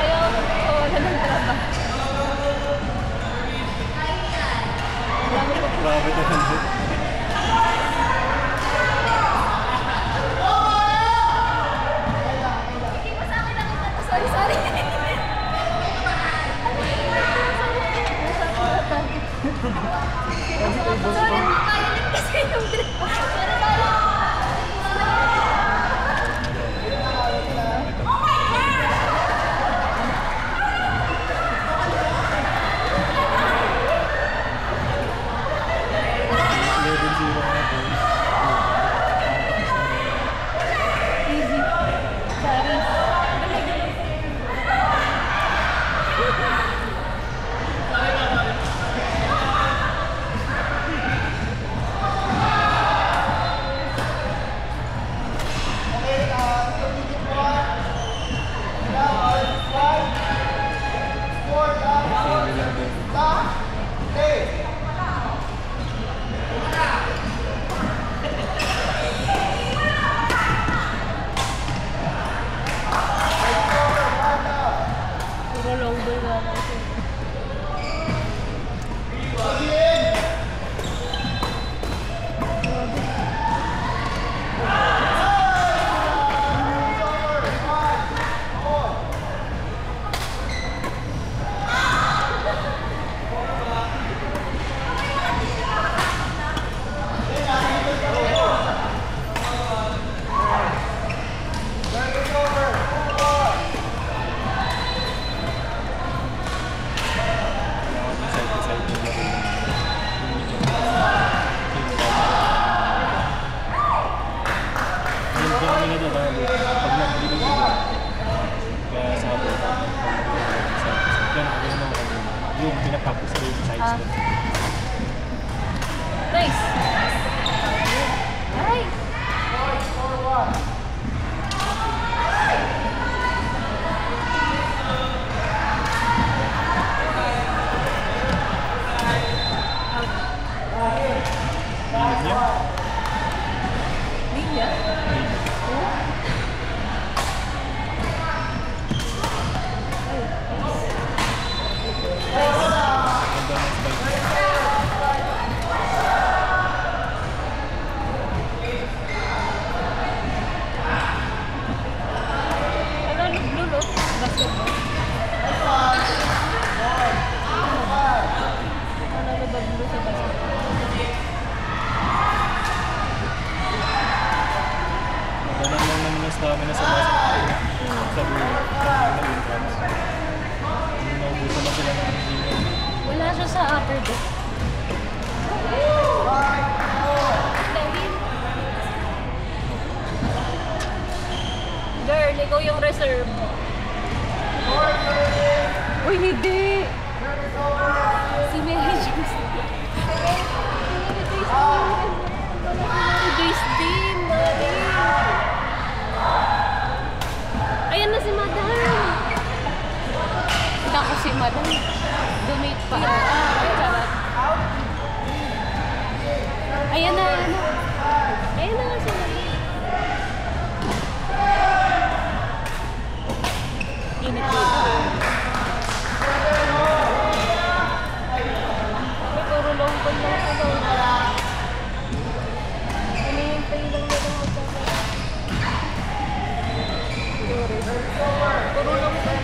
Ayaw ko wala ng trabaho. Grabe ka lang. Sorry, sorry. Sorry, makainit kasi yung drip. Pero tayo. Easy. Sorry. Puro long ball na ako. Yung pinapakos ko yung sides ko. Nice! Ay! Linya? Dami na sa buhay. Naubusan na sila ng zero. Wala siya sa upper deck. Girl, ikaw yung reserve. Uy, hindi! Si Mary Jones. Days din, Mary. Ayan na si Madam. Hindi ako si Madam. Donate pa. Charot. Ayan na, ano. Ayan na nga si Madam. Init dito. May puro long ball lang ako daw. Hinihintay lang nila magkakaroon. Puro long ball.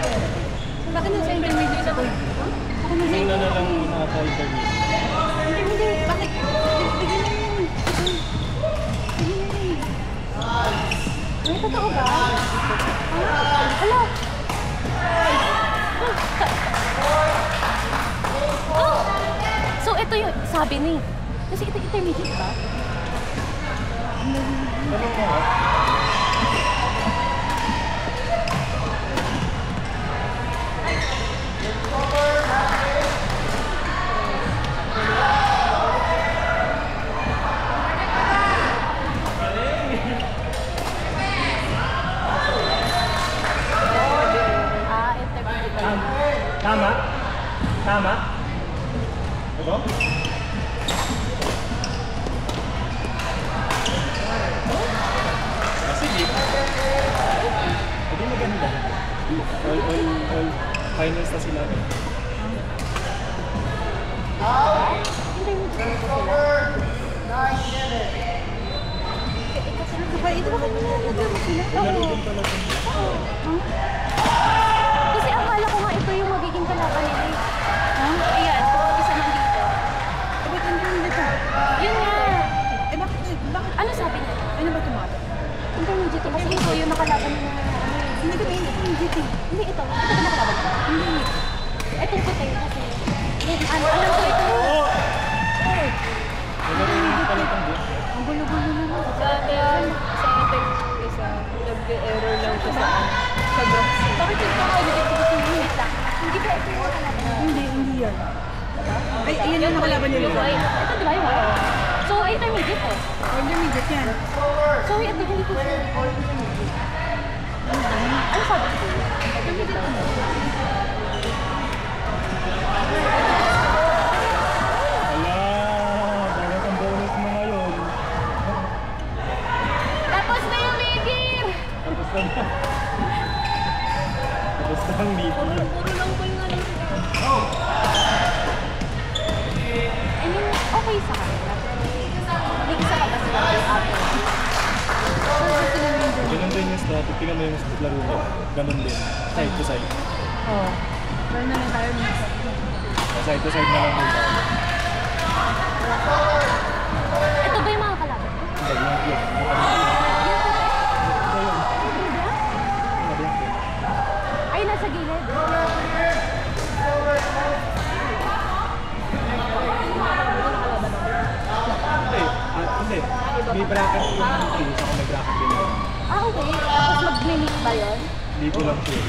Bakit nasa intermediate ako? Bakit nasa Yung na lang naka-intermediate. Hindi. Bakit? Bigyan lang yun. Bigyan lang. May totoo ba? Hala! Oh! So, ito yung sabi ni. Kasi ito intermediate ba? Tanong mo ha? Tama? Tama? Ito? All finals na sila. Ito ba kami nalagyan mo sila? Laro din pala ito. Kasi akala ko nga ito yung magiging kalaban nila eh. Ayan, isa nandito. Ba't hindi dito? Yun nga. Eh bakit? Ano sabi niya? Ano ba tumato? Intermediate to kasi ito yung nakalaban niya. Hindi ko tingin ito yung GT. Hindi ito. Ito ba nakalaban niya? Hindi. Itong puti kasi. Alam ko ito. Laro din pala itong book. Ang gulo-gulo na lang. Sa akin, isa, nag-error lang siya sa box. Bakit ito ako nag-wait lang? Hindi ba ito yung nakalaban niya? Hindi yan. Ay, ayan yung nakalaban nila. Yung white. Ito di ba yung white? So, intermediate eh. Intermediate yan. So, ito hindi ko sure. Ano sabi ko? Intermediate ano? Ala, dagat ang bonus mo ngayon. Tapos na yung meeting! Tapos na na. Tapos na ang meeting. Puro lang po yung alam ko. I mean, okay sa kanila. May isa ka ba sila yung apple? Ganun din yung strategy. Tingnan mo yung laro ko. Ganun din. Side to side. Oo. Pero na lang tayo ng Side to side na lang din tayo. Ito ba yung mga kalaban? Hindi, yung yun. Ay, nasa gilid. Hindi. May bracket yung teams. Ako may bracket din ako. Ah, okay. Tapos mag-mimic ba yun? Hindi ko lang sure.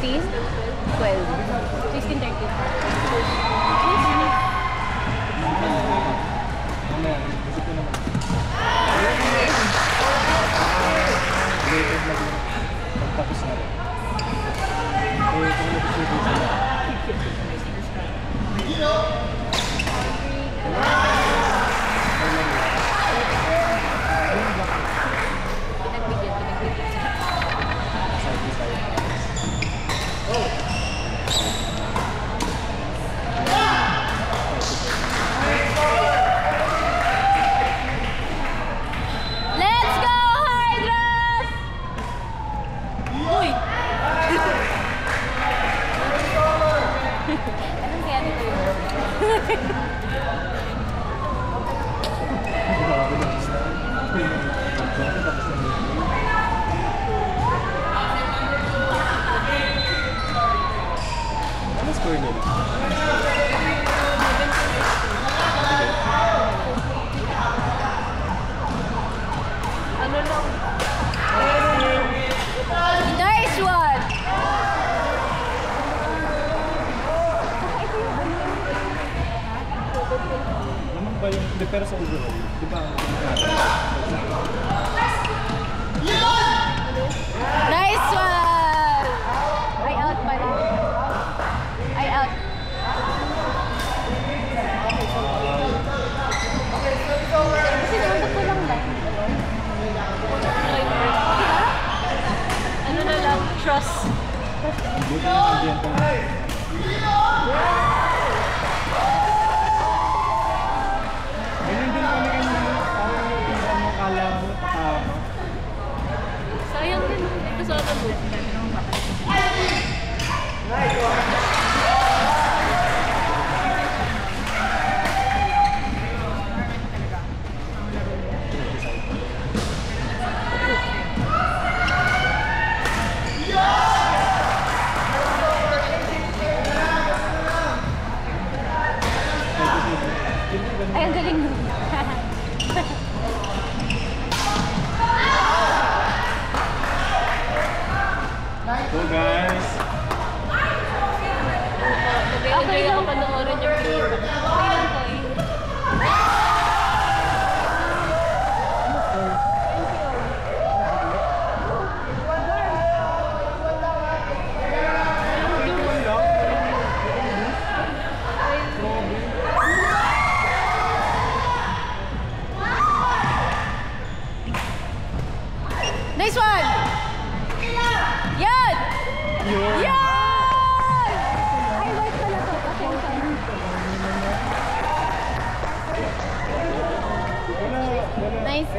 16? 12. 16, 13. Mamaya, isip ko naman. Related na din. Pagtapos na rin. Kung napag-survey sila. Side to side. Let's go, Hydras! Uy! Anong kaya dito yun? Grabe na siya. Tapos na meeting. Ano score nila? Ano lang, Nice one! Naman ba yung, hindi, pero sa overall, di ba ang Nice one! I out pa rin. I out. Kasi naman ko lang lang. ano na lang, trust. buti na nandiyan pa. Ganyan din kami kanina. Parang yung ano, kala mo, patama. Sayang din, ito sana mo. Ay, ang galing mo. So guys, Nag-enjoy ako panoorin yung video. Ayun ko eh.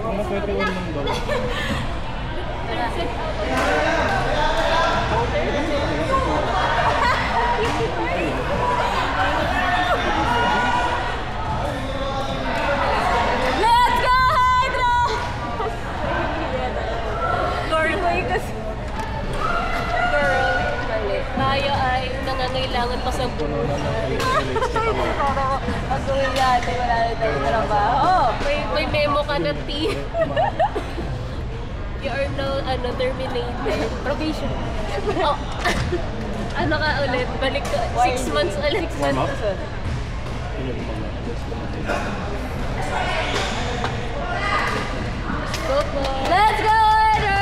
Ano pwede ko naman daw? Let's go, Hydra! Girl, kasi. Girl, mali. Tayo ay nangangailangan pa sa buhay. Pag uwi natin, wala na tayong trabaho. Oh, may memo ka na, T. You are now, terminated. Probation. Oh. Ano ka ulit? Balik ka. 6 months ulit. 6 Warm up? months. Go po. Let's go, Hydra!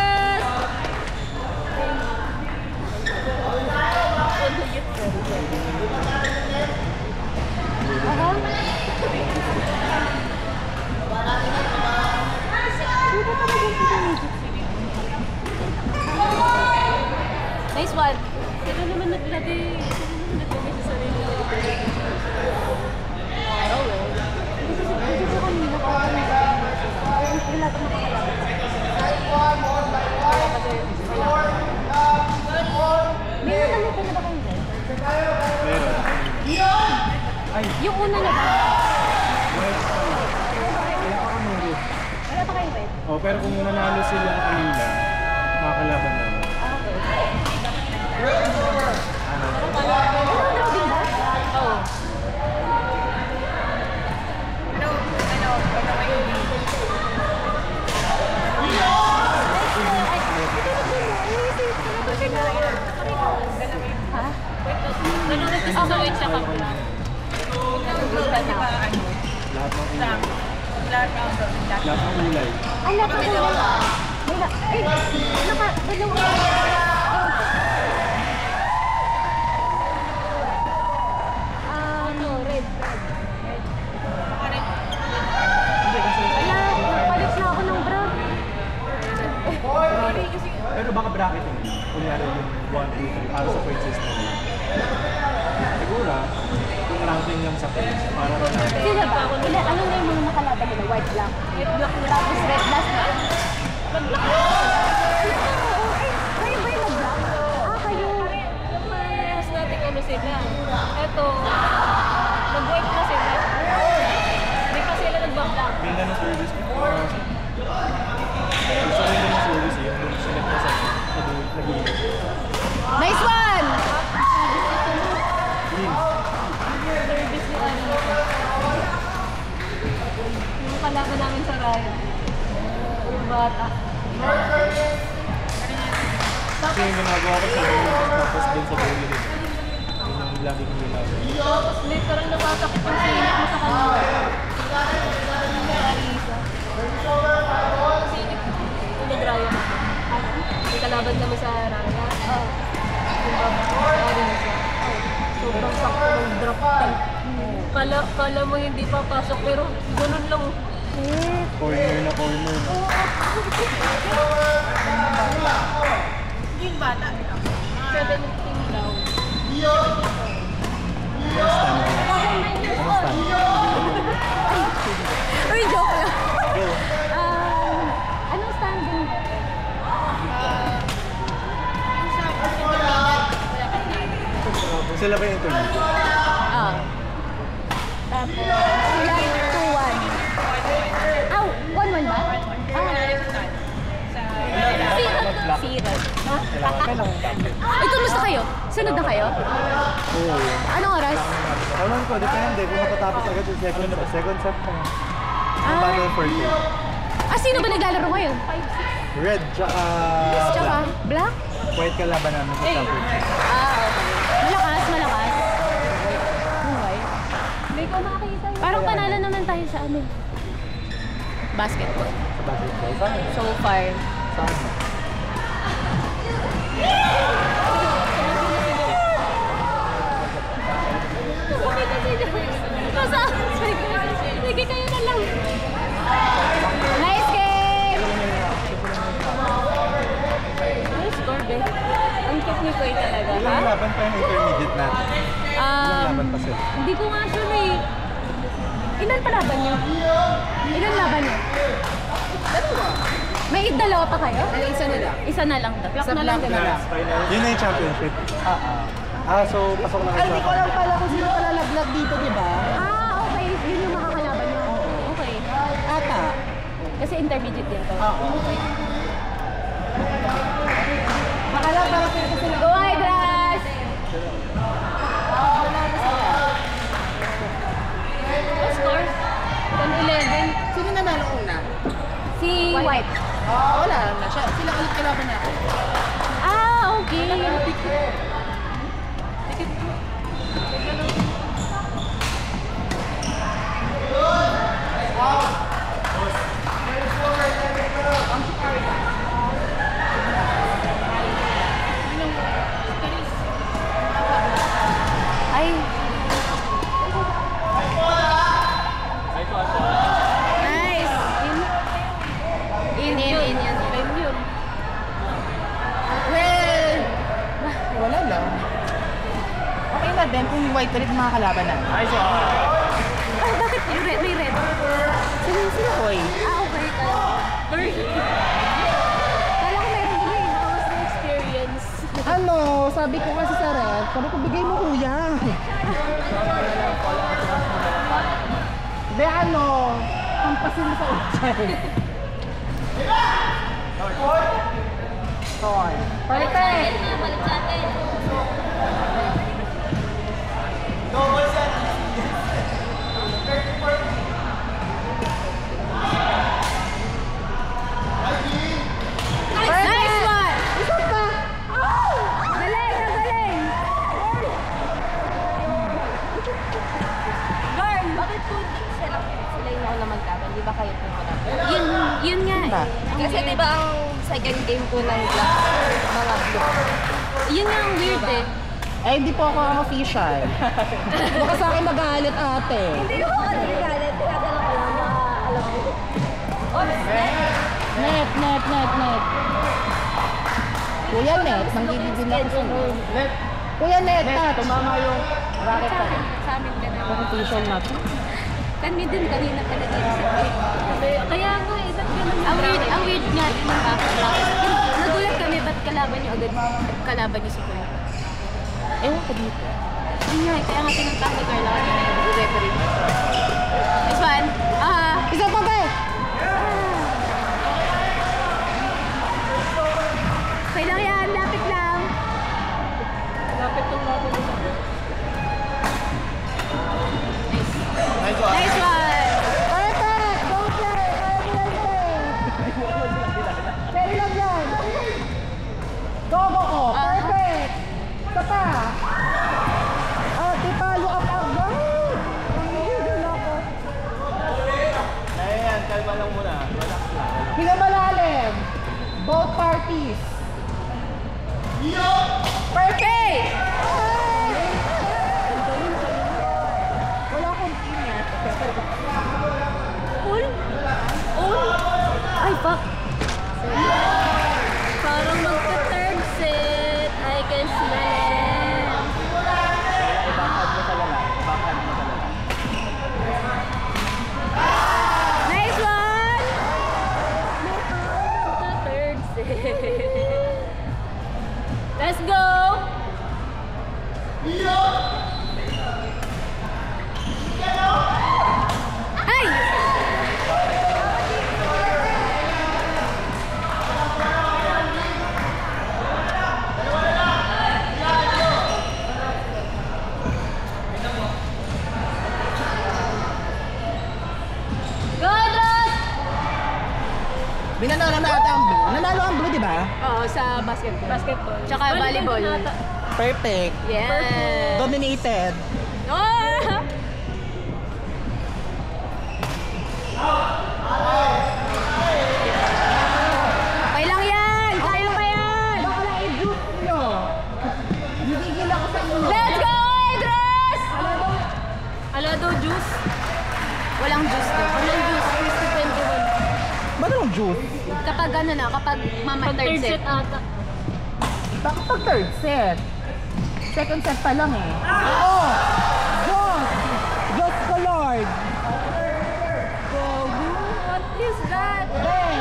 Nice one. Ito naman naglagay. Naglagay sa sarili mo. Araw eh. Dito kanina pa ako wala pa Meron na ba kayo dyan? Meron. Ay, Yung una na ba? wala pa kami rin. Wala pa kayo wait? Oh, pero kung nanalo sila kanina, makakalaban naman. Ano? Robin ba? Oo. Ha? Nanonood kasi sa wait siya kapag. Lahat ng kulay. Ang lahat ng wala. Wala. Eh, ano, red. Hindi kasi, Wala, nagpalit na ako ng bra. pero baka bracket yun. Kunyari yung 1, 2, 3 para sa point system. Siguro, yung ranking yung sa points, para ba na. Sila ba? Ano na yung mga nakalaban nila? White black. White black na. Tapos red last na. Kayo ba yung nag-black? Kayo. Parehas natin ano sila. Eto, nag-white na sila. Hindi pa sila nag-black. Ganda ng service ko. Gusto rin ng service yun. Yung select na sa nag-iinit. Nice one! Yun. Service ni ano. Yung kalaban namin sa Riot. Yung bata. Kasi yung ginagawa ko sa service, tapos din sa bowling rin. Yun ang lagi kong ginagawa. Tapos literal napatakot yung sinip mo sa kanila. Sinip ko. Yung nag-Riot. May kalaban kami sa Riot. Yung Arisa. Sobrang sakto ng drop tank. Kala mo hindi papasok pero ganun lang. Corner na corner. Yung bata. 17 daw. Uy, joke lang. Anong standing? Sila ba yung interview? Tapos, sila 2-1. 1-1 ba? Sirat. Ha? Ay, kumusta kayo? Sunod na kayo? Oo. Anong oras? Alam ko, depende. Kung napatapos agad yung second set pa. Ah. Paano yung first game? Sino ba naglalaro ngayon? Red, tsaka Tsaka, black? white kalaban namin sa championship. Okay. Malakas. Okay. Hindi ko makita yun. Parang panalo naman tayo sa ano. Basketball. Sa basketball. Saan? So far. Saan? Sige kayo na lang. Nice game! Nice score, Ben. Ang cute ni Koy talaga, ha? Ilang laban pa yung intermediate natin? Ilang laban pa sila? Hindi ko nga sure eh. Ilan pa laban niyo? Ilan laban niyo? May dalawa pa kayo? Ay, isa na lang. Isa na lang daw. Sa black na lang. Yun na yung championship. So pasok na Ay, kayo hindi ko alam pala kung sino palalaglag dito, di ba? Okay. Yun yung makakalaban niyo. Okay. Ata. Kasi intermediate din to. Oo. Okay. Makala para sa sila. Go Hydras! Score? 10-11. Sino nanalo una? Si White. Wala na siya. Sila ulit kalaban natin. Okay. Ay. Nice. In yan. Yun. Well, wala lang. Okay na din kung white ulit mga kalaban natin. Oh, bakit may red? Sino Koy? Okay. Kala ko meron green. How was the experience? Ano, sabi ko kasi sa red, sabi ko bigay mo kuya. Be ano, pampasin mo sa utsay. Toy. Perfect! Nice one! Isa pa! Galing! Garm, bakit po sila yung ako naman laban? Di ba kayo po malaban? Yun nga Ba? eh. Kasi di ba ang second game po ng black, mga blue? Yun nga ang weird eh. Eh, hindi po ako ang official. Baka sa akin magalit ate. Hindi ko ako nagagalit. Tinatanong ko lang na alam mo. Net. Kuya Net, nanggigigil ako sa Net. Kuya Net, tumama yung racket ka. Sa amin din ako. Official na to. Kami din kanina pa nag-iisip eh. Kaya nga eh, ba't ganun ang weird nga din ng nagulat kami, ba't kalaban niyo agad? Kalaban niyo si Kuya. Ewan ko dito. Yun nga, kaya nga tinuntahan ni Carla kanina yung referee. This one. Isa pa ba? Okay lang yan, lapit lang. Lapit tong laban nila. Nice one. Perfect! Go play! Play lang yan! Go! Perfect! Isa pa! Di palo up up! Nanggigil ako. Ayan, kalma lang muna. Relax lang. Hinga malalim! Both parties! Perfect! Wala akong ingat. All? Ay, fuck. Parang magka-third set. I can smell it. Backhand mo sa lala. Nice one! Magka-third set. Let's go! Ay! Go, Dros! Binanalo na ata ang blue. Nanalo ang blue, di ba? Oo, sa basketball. Basketball. Tsaka volleyball. Perfect. Yeah. Dominated. Oh! Okay lang yan! Kaya pa yan! Baka na i-juice nyo. Gigigil ako sa inyo. Let's go, Idris! Alado juice. Walang juice daw. Walang juice. 50-21. Ba't anong juice? Kapag ano na, kapag mama Pag third set. ata. Bakit pag third set? Second set pa lang eh. Oo! Diyos! Diyos ko Lord! What is that? Ben!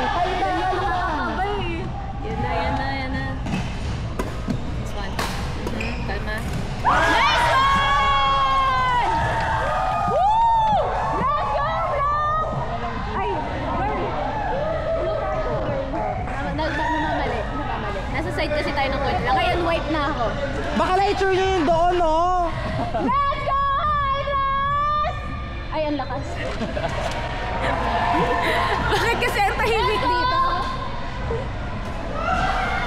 Baka na-itsure nyo yung doon, no? Let's go, Hydras! Ay, ang lakas. Bakit kasi ang tahimik dito?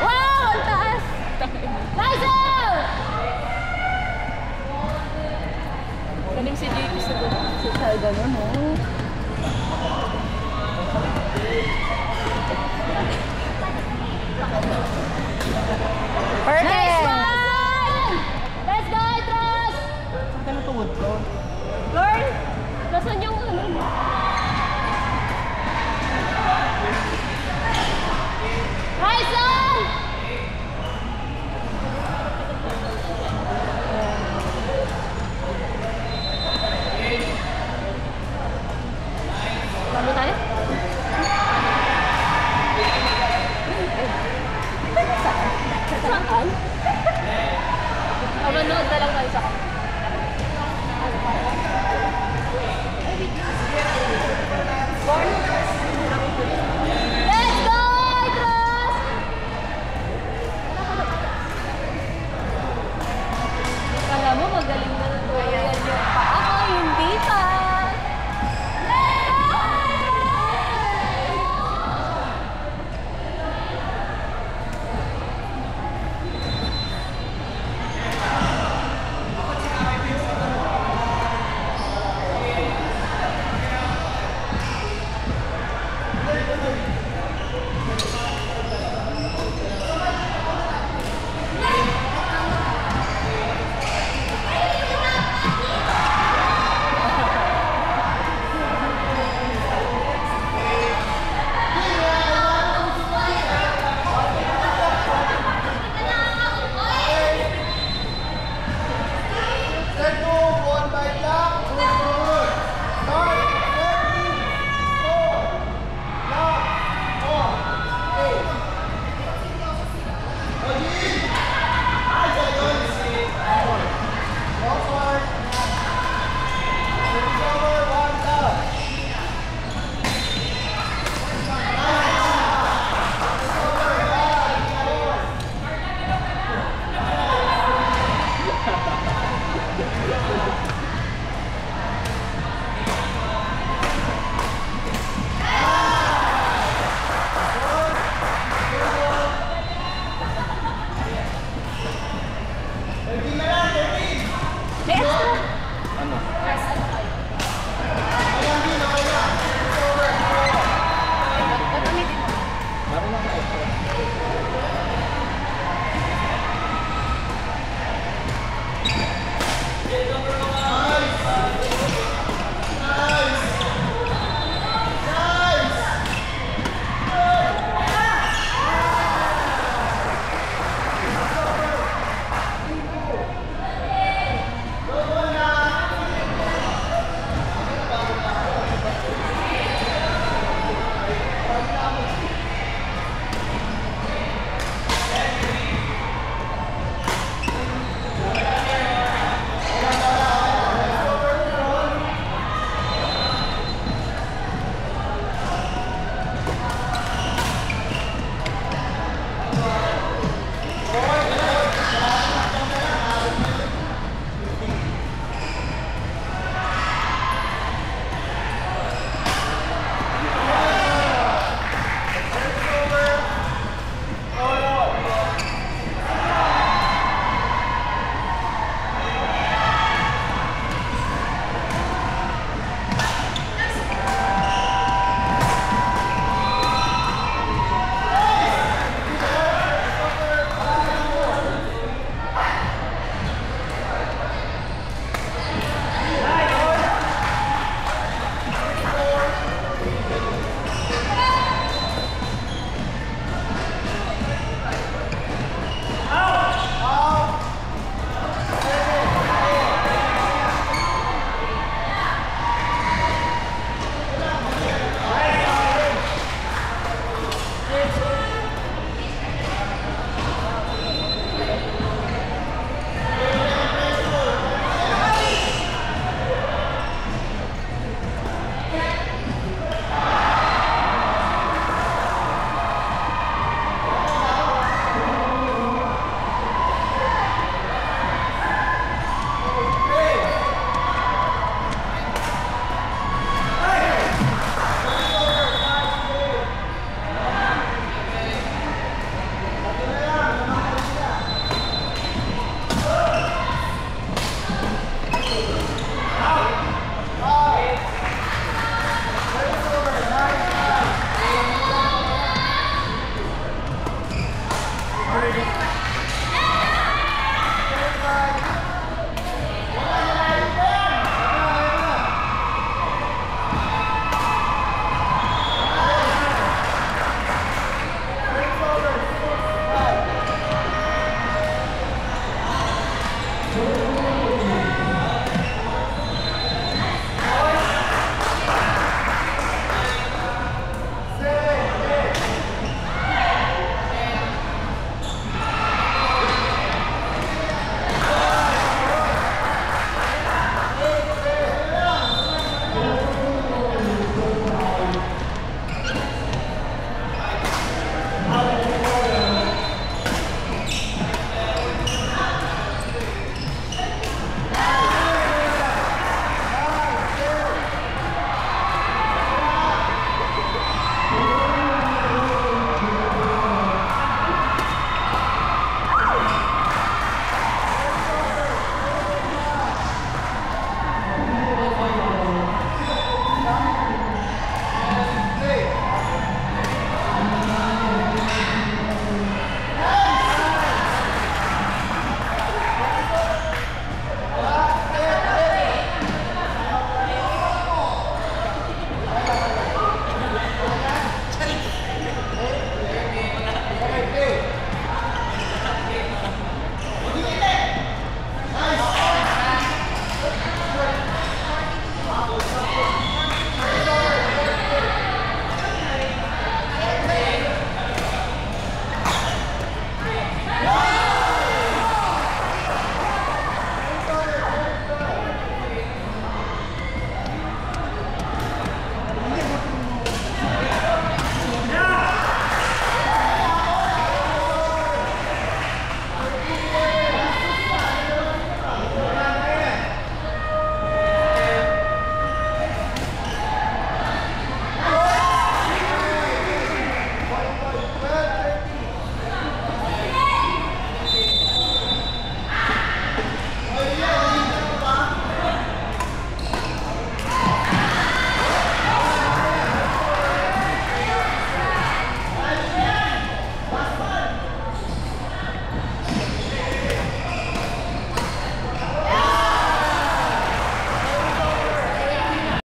Wow, ang taas! Liza! Galing si JP sa doon. Si Sal ganun, oh. Perfect!